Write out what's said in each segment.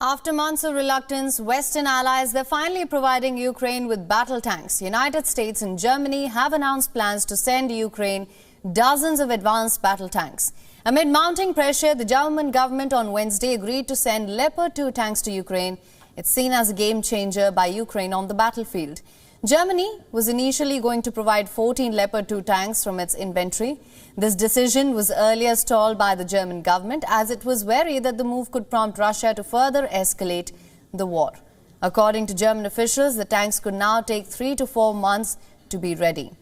After months of reluctance, Western allies, they're finally providing Ukraine with battle tanks. United States and Germany have announced plans to send Ukraine dozens of advanced battle tanks. Amid mounting pressure, the German government on Wednesday agreed to send Leopard 2 tanks to Ukraine. It's seen as a game changer by Ukraine on the battlefield. Germany was initially going to provide 14 Leopard 2 tanks from its inventory. This decision was earlier stalled by the German government as it was wary that the move could prompt Russia to further escalate the war. According to German officials, the tanks could now take 3 to 4 months to be ready.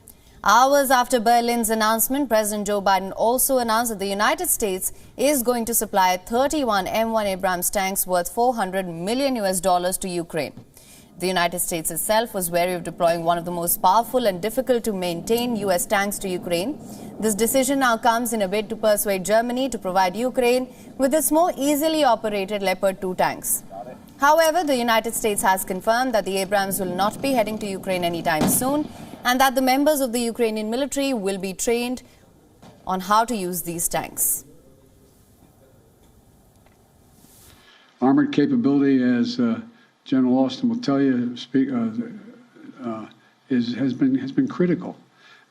Hours after Berlin's announcement, President Joe Biden also announced that the United States is going to supply 31 M1 Abram tanks worth $400 million to Ukraine. The United States itself was wary of deploying one of the most powerful and difficult to maintain U.S. tanks to Ukraine. This decision now comes in a bid to persuade Germany to provide Ukraine with its more easily operated Leopard 2 tanks. However, the United States has confirmed that the Abrams will not be heading to Ukraine anytime soon and that the members of the Ukrainian military will be trained on how to use these tanks. Armored capability, as General Austin will tell you, has been critical.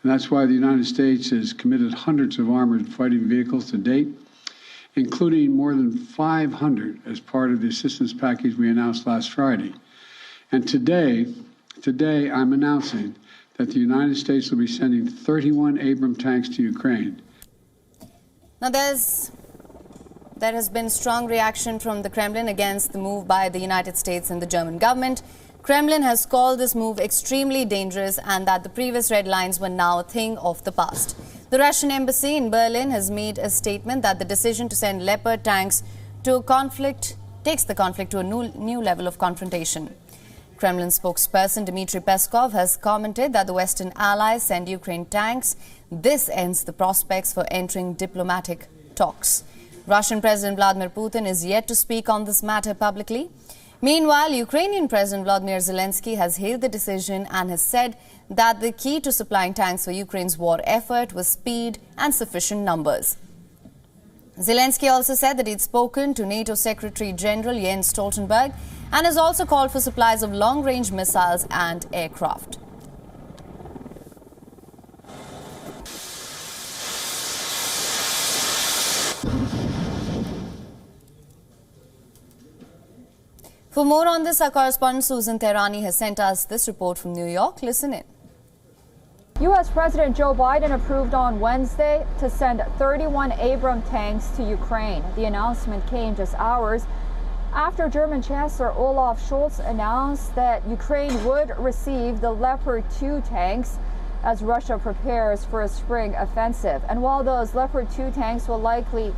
And that's why the United States has committed hundreds of armored fighting vehicles to date, including more than 500 as part of the assistance package we announced last Friday. And today I'm announcing that the United States will be sending 31 Abram tanks to Ukraine. Now there has been strong reaction from the Kremlin against the move by the United States and the German government. Kremlin has called this move extremely dangerous and that the previous red lines were now a thing of the past. The Russian embassy in Berlin has made a statement that the decision to send Leopard tanks to a conflict takes the conflict to a new level of confrontation. Kremlin spokesperson Dmitry Peskov has commented that the Western allies send Ukraine tanks. This ends the prospects for entering diplomatic talks. Russian President Vladimir Putin is yet to speak on this matter publicly. Meanwhile, Ukrainian President Volodymyr Zelensky has hailed the decision and has said that the key to supplying tanks for Ukraine's war effort was speed and sufficient numbers. Zelensky also said that he'd spoken to NATO Secretary General Jens Stoltenberg and has also called for supplies of long-range missiles and aircraft. For more on this, our correspondent Susan Tehrani has sent us this report from New York. Listen in. U.S. President Joe Biden approved on Wednesday to send 31 Abram tanks to Ukraine. The announcement came just hours after German Chancellor Olaf Scholz announced that Ukraine would receive the Leopard 2 tanks as Russia prepares for a spring offensive. And while those Leopard 2 tanks will likely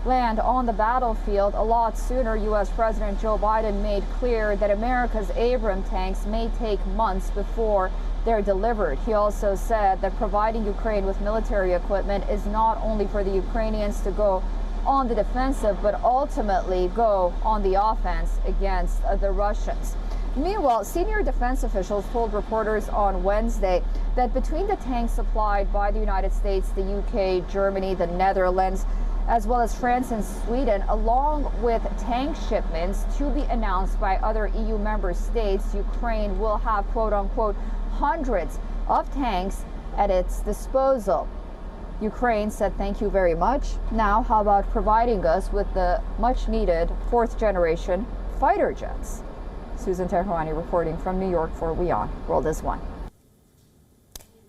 land on the battlefield a lot sooner, U.S. President Joe Biden made clear that America's Abram tanks may take months before they're delivered. He also said that providing Ukraine with military equipment is not only for the Ukrainians to go on the defensive, but ultimately go on the offense against the Russians. Meanwhile, senior defense officials told reporters on Wednesday that between the tanks supplied by the United States, the UK, Germany, the Netherlands, as well as France and Sweden, along with tank shipments to be announced by other EU member states, Ukraine will have, quote unquote, hundreds of tanks at its disposal. Ukraine said thank you very much. Now, how about providing us with the much needed 4th generation fighter jets? Susan Tehrani reporting from New York for WION World is One.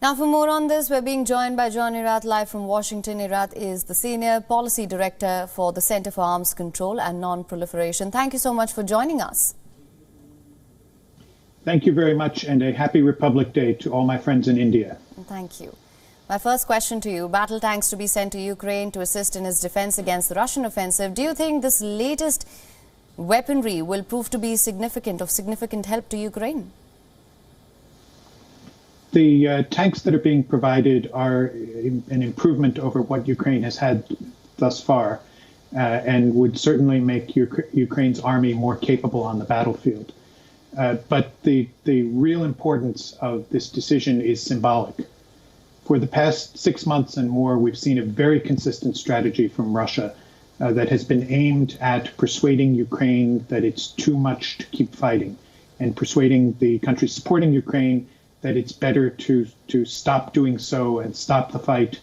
Now, for more on this, we're being joined by John Irath live from Washington. Irath is the Senior Policy Director for the Center for Arms Control and Non-Proliferation. Thank you so much for joining us. Thank you very much, and a happy Republic Day to all my friends in India. Thank you. My first question to you, battle tanks to be sent to Ukraine to assist in its defense against the Russian offensive. Do you think this latest weaponry will prove to be of significant help to Ukraine? The tanks that are being provided are an improvement over what Ukraine has had thus far and would certainly make Ukraine's army more capable on the battlefield. But the real importance of this decision is symbolic. For the past 6 months and more, we've seen a very consistent strategy from Russia that has been aimed at persuading Ukraine that it's too much to keep fighting, and persuading the countries supporting Ukraine that it's better to stop doing so and stop the fight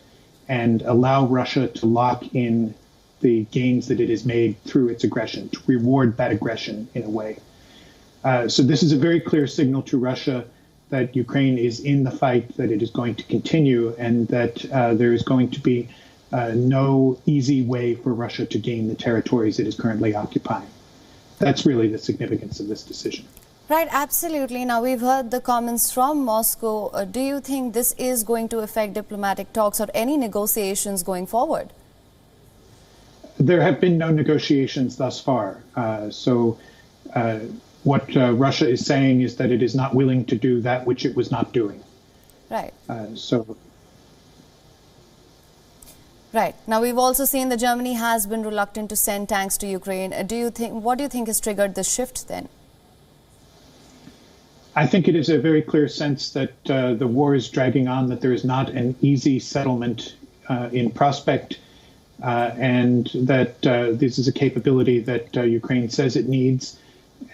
and allow Russia to lock in the gains that it has made through its aggression, to reward that aggression in a way. So this is a very clear signal to Russia that Ukraine is in the fight, that it is going to continue, and that there is going to be no easy way for Russia to gain the territories it is currently occupying. That's really the significance of this decision. Right, absolutely. Now, we've heard the comments from Moscow. Do you think this is going to affect diplomatic talks or any negotiations going forward? There have been no negotiations thus far. What Russia is saying is that it is not willing to do that which it was not doing. Right. Right. Now, we've also seen that Germany has been reluctant to send tanks to Ukraine. What do you think has triggered this shift then? I think it is a very clear sense that the war is dragging on, that there is not an easy settlement in prospect, and that this is a capability that Ukraine says it needs,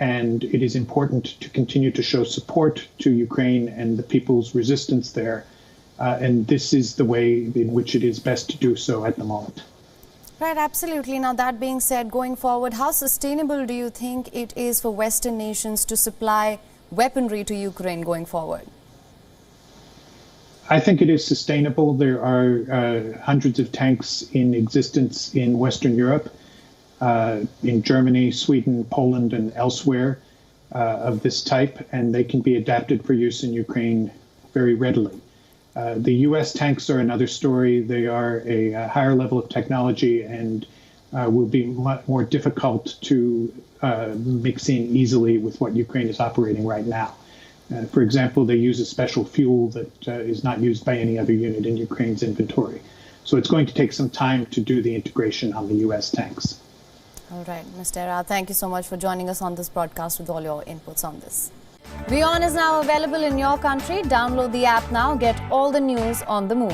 and it is important to continue to show support to Ukraine and the people's resistance there. And this is the way in which it is best to do so at the moment. Right, absolutely. Now, that being said, going forward, how sustainable do you think it is for Western nations to supply weaponry to Ukraine going forward? I think it is sustainable. There are hundreds of tanks in existence in Western Europe, in Germany, Sweden, Poland, and elsewhere of this type, and they can be adapted for use in Ukraine very readily. The U.S. tanks are another story. They are a higher level of technology and will be much more difficult to mix in easily with what Ukraine is operating right now. For example, they use a special fuel that is not used by any other unit in Ukraine's inventory. So it's going to take some time to do the integration on the U.S. tanks. All right, Mr. Era, thank you so much for joining us on this broadcast with all your inputs on this. WION is now available in your country. Download the app now. Get all the news on the move.